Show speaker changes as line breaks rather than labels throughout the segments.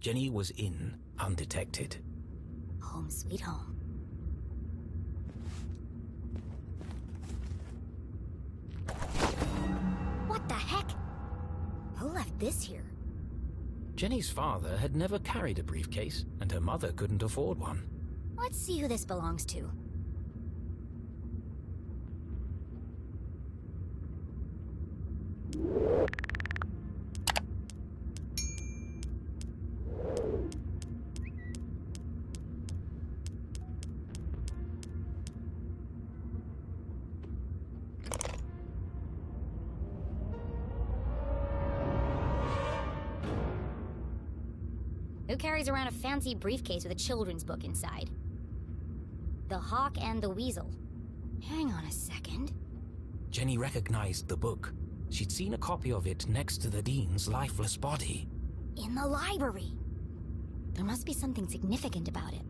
Jenny was in undetected.
Home sweet home. What the heck? Who left this here?
Jenny's father had never carried a briefcase, and her mother couldn't afford one.
Let's see who this belongs to. Who carries around a fancy briefcase with a children's book inside? The Hawk and the Weasel. Hang on a second.
Jenny recognized the book. She'd seen a copy of it next to the dean's lifeless body.
In the library. There must be something significant about it.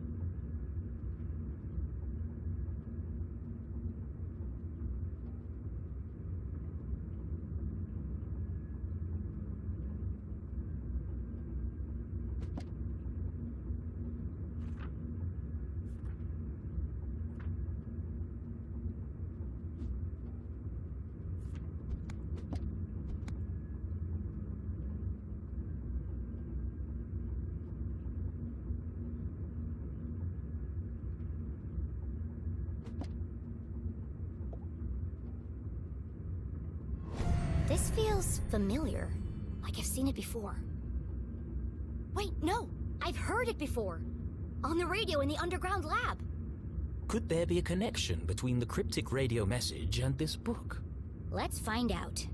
This feels familiar, like I've seen it before. Wait, no! I've heard it before! On the radio in the underground lab!
Could there be a connection between the cryptic radio message and this book?
Let's find out.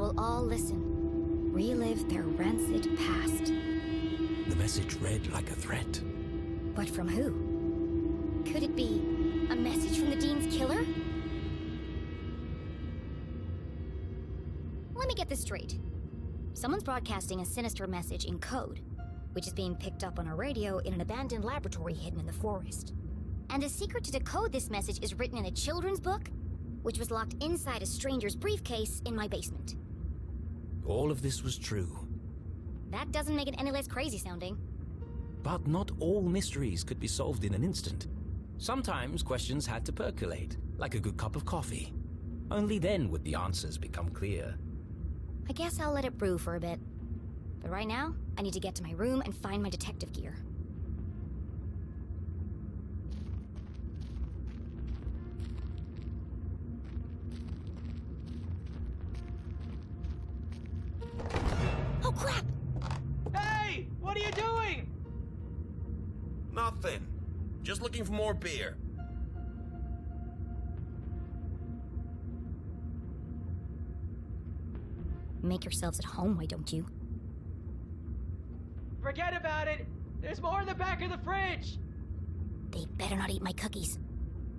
will all listen, relive their rancid past.
The message read like a threat.
But from who? Could it be a message from the Dean's killer? Let me get this straight. Someone's broadcasting a sinister message in code, which is being picked up on a radio in an abandoned laboratory hidden in the forest. And the secret to decode this message is written in a children's book, which was locked inside a stranger's briefcase in my basement.
All of this was true.
That doesn't make it any less crazy sounding.
But not all mysteries could be solved in an instant. Sometimes questions had to percolate, like a good cup of coffee. Only then would the answers become clear.
I guess I'll let it brew for a bit. But right now, I need to get to my room and find my detective gear. Oh, crap!
Hey! What are you doing?
Nothing. Just looking for more beer.
Make yourselves at home, why don't you?
Forget about it! There's more in the back of the fridge!
They better not eat my cookies.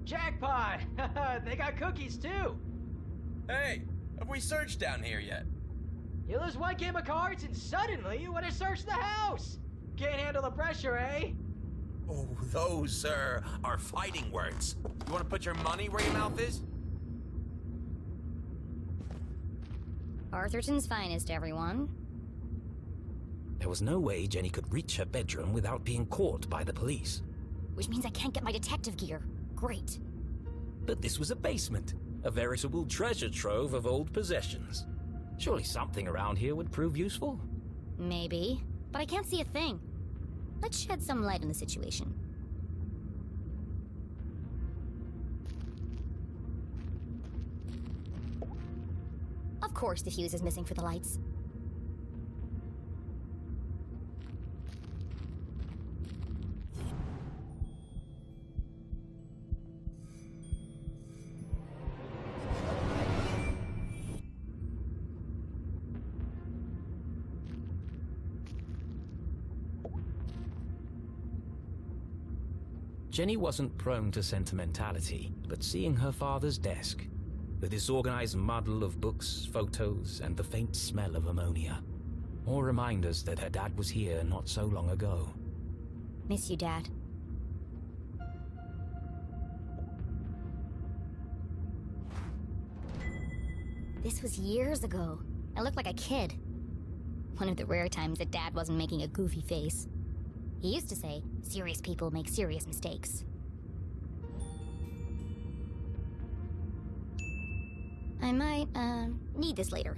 Jackpot! They got cookies too!
Hey, have we searched down here yet?
You lose one game of cards and suddenly you want to search the house! Can't handle the pressure, eh?
Oh, those, sir, are fighting words. You want to put your money where your mouth is?
Arthurton's finest, everyone.
There was no way Jenny could reach her bedroom without being caught by the police.
Which means I can't get my detective gear. Great.
But this was a basement, a veritable treasure trove of old possessions. Surely something around here would prove useful.
Maybe, but I can't see a thing. Let's shed some light on the situation. Of course the fuse is missing for the lights.
Jenny wasn't prone to sentimentality, but seeing her father's desk, the disorganized muddle of books, photos, and the faint smell of ammonia, more reminders that her dad was here not so long ago.
Miss you, Dad. This was years ago. I looked like a kid. One of the rare times that Dad wasn't making a goofy face. He used to say, serious people make serious mistakes. I might, need this later.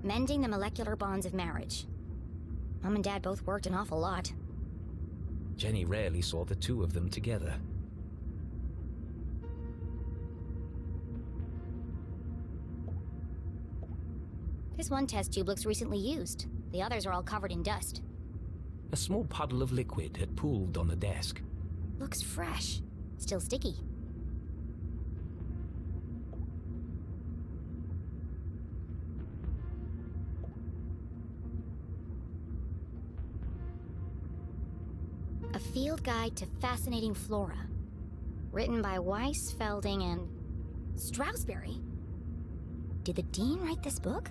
Mending the molecular bonds of marriage. Mom and Dad both worked an awful lot.
Jenny rarely saw the two of them together.
This one test tube looks recently used. The others are all covered in dust.
A small puddle of liquid had pooled on the desk.
Looks fresh. Still sticky. A field guide to fascinating flora. Written by Weiss, Felding, and Strasberry. Did the Dean write this book?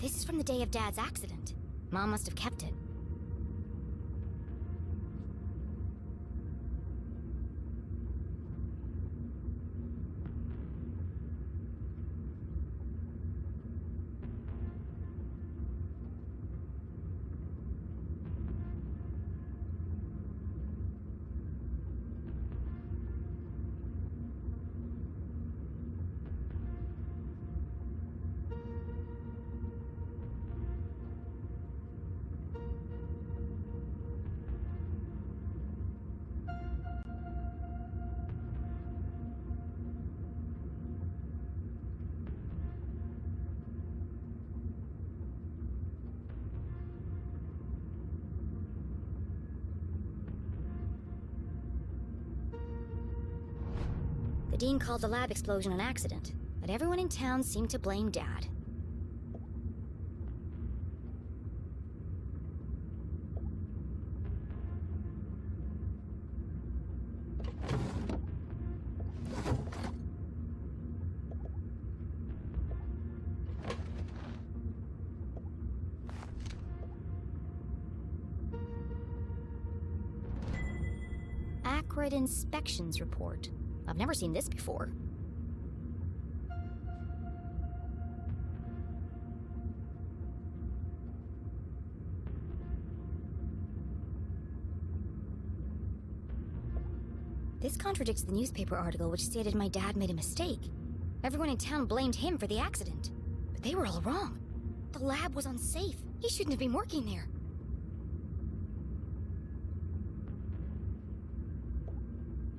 This is from the day of Dad's accident. Mom must have kept it. The dean called the lab explosion an accident, but everyone in town seemed to blame Dad. Acrid inspections report. I've never seen this before. This contradicts the newspaper article which stated my dad made a mistake. Everyone in town blamed him for the accident. But they were all wrong. The lab was unsafe. He shouldn't have been working there.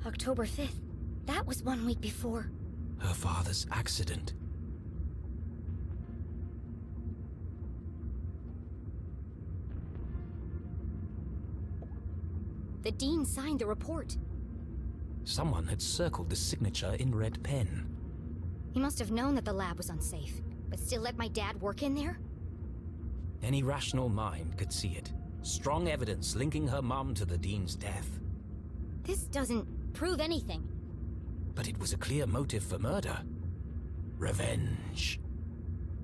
October 5th. That was 1 week before.
Her father's accident.
The dean signed the report.
Someone had circled the signature in red pen.
He must have known that the lab was unsafe, but still let my dad work in there?
Any rational mind could see it. Strong evidence linking her mom to the dean's death.
This doesn't prove anything.
But it was a clear motive for murder. Revenge.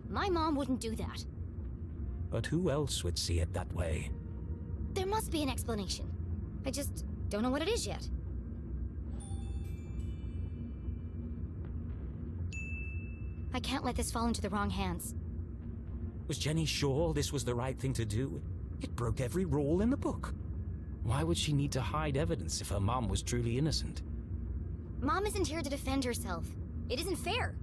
My mom wouldn't do that.
But who else would see it that way?
There must be an explanation. I just don't know what it is yet. I can't let this fall into the wrong hands.
Was Jenny sure this was the right thing to do? It broke every rule in the book. Why would she need to hide evidence if her mom was truly innocent?
Mom isn't here to defend herself. It isn't fair.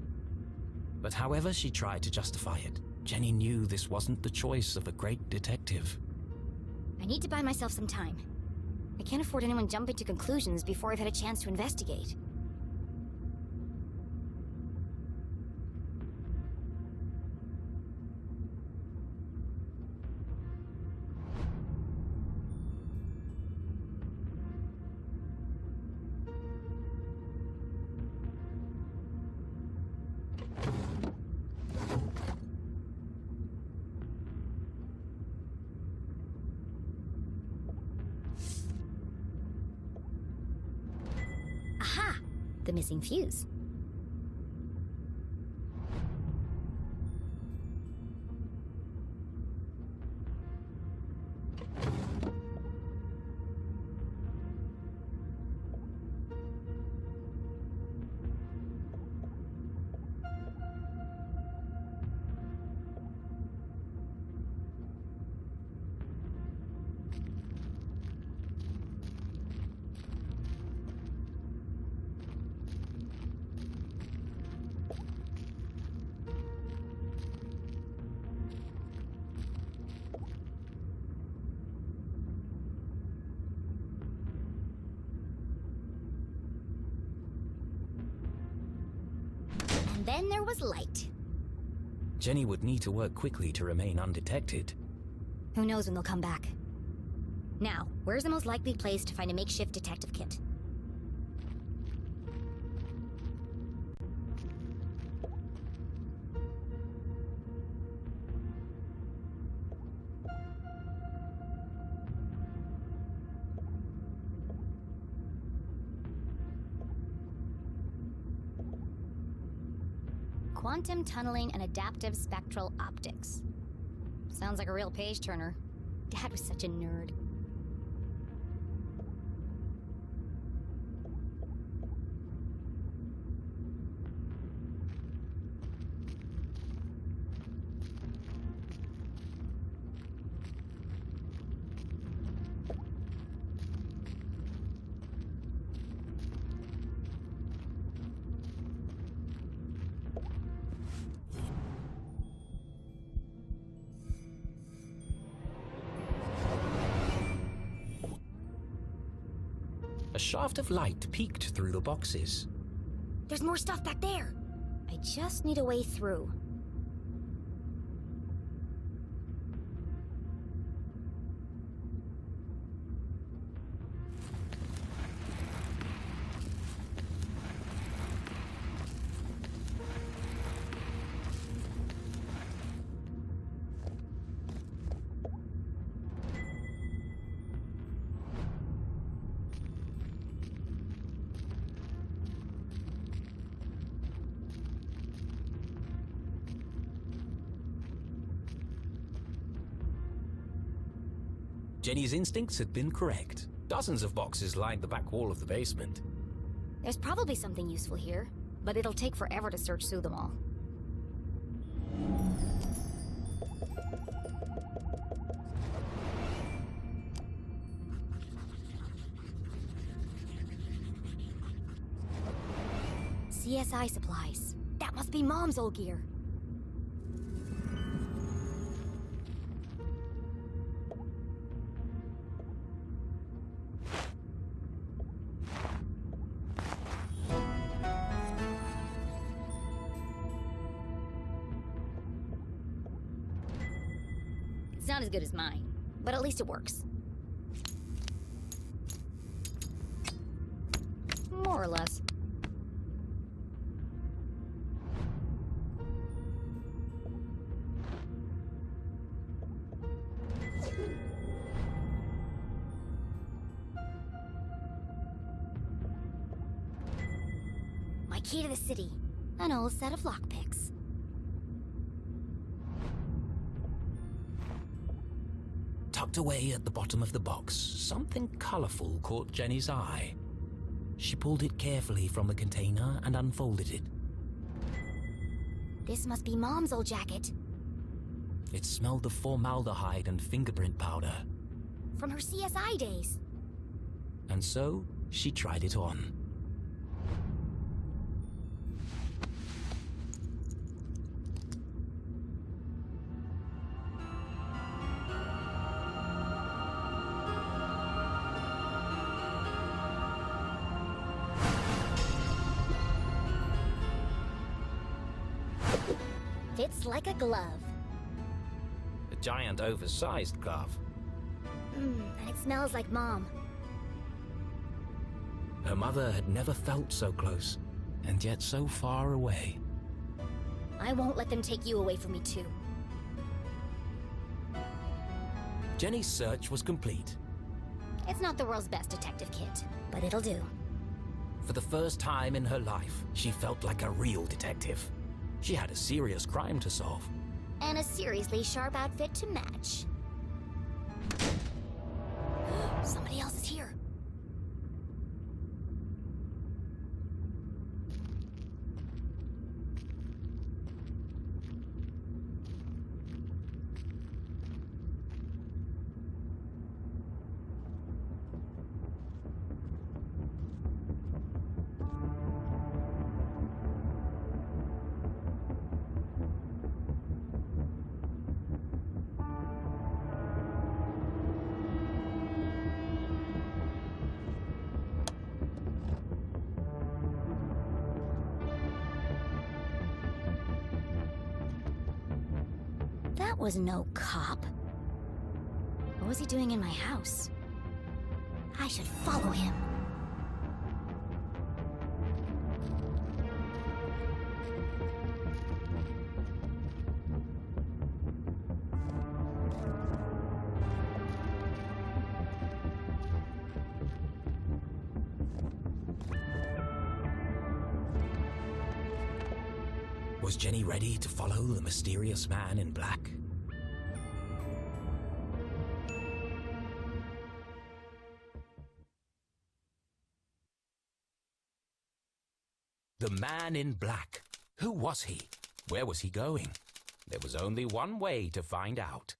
But however she tried to justify it, Jenny knew this wasn't the choice of a great detective.
I need to buy myself some time. I can't afford anyone jumping to conclusions before I've had a chance to investigate. Aha! The missing fuse. And then there was light.
Jenny would need to work quickly to remain undetected.
Who knows when they'll come back. Now, where's the most likely place to find a makeshift detective kit? Quantum tunneling and adaptive spectral optics. Sounds like a real page turner. Dad was such a nerd.
A shaft of light peeked through the boxes.
There's more stuff back there. I just need a way through.
Jenny's instincts had been correct. Dozens of boxes lined the back wall of the basement.
There's probably something useful here, but it'll take forever to search through them all. CSI supplies. That must be Mom's old gear. It's not as good as mine, but at least it works. More or less. My key to the city. An old set of lockpicks.
Tucked away at the bottom of the box, something colorful caught Jenny's eye. She pulled it carefully from the container and unfolded it.
This must be Mom's old jacket.
It smelled of formaldehyde and fingerprint powder.
From her CSI days.
And so, she tried it on.
Fits like a glove.
A giant oversized glove.
And it smells like Mom.
Her mother had never felt so close, and yet so far away.
I won't let them take you away from me too.
Jenny's search was complete.
It's not the world's best detective kit, but it'll do.
For the first time in her life, she felt like a real detective. She had a serious crime to solve.
And a seriously sharp outfit to match. Somebody else is here. That was no cop. What was he doing in my house? I should follow him.
Was Jenny ready to follow the mysterious man in black? The man in black. Who was he? Where was he going? There was only one way to find out.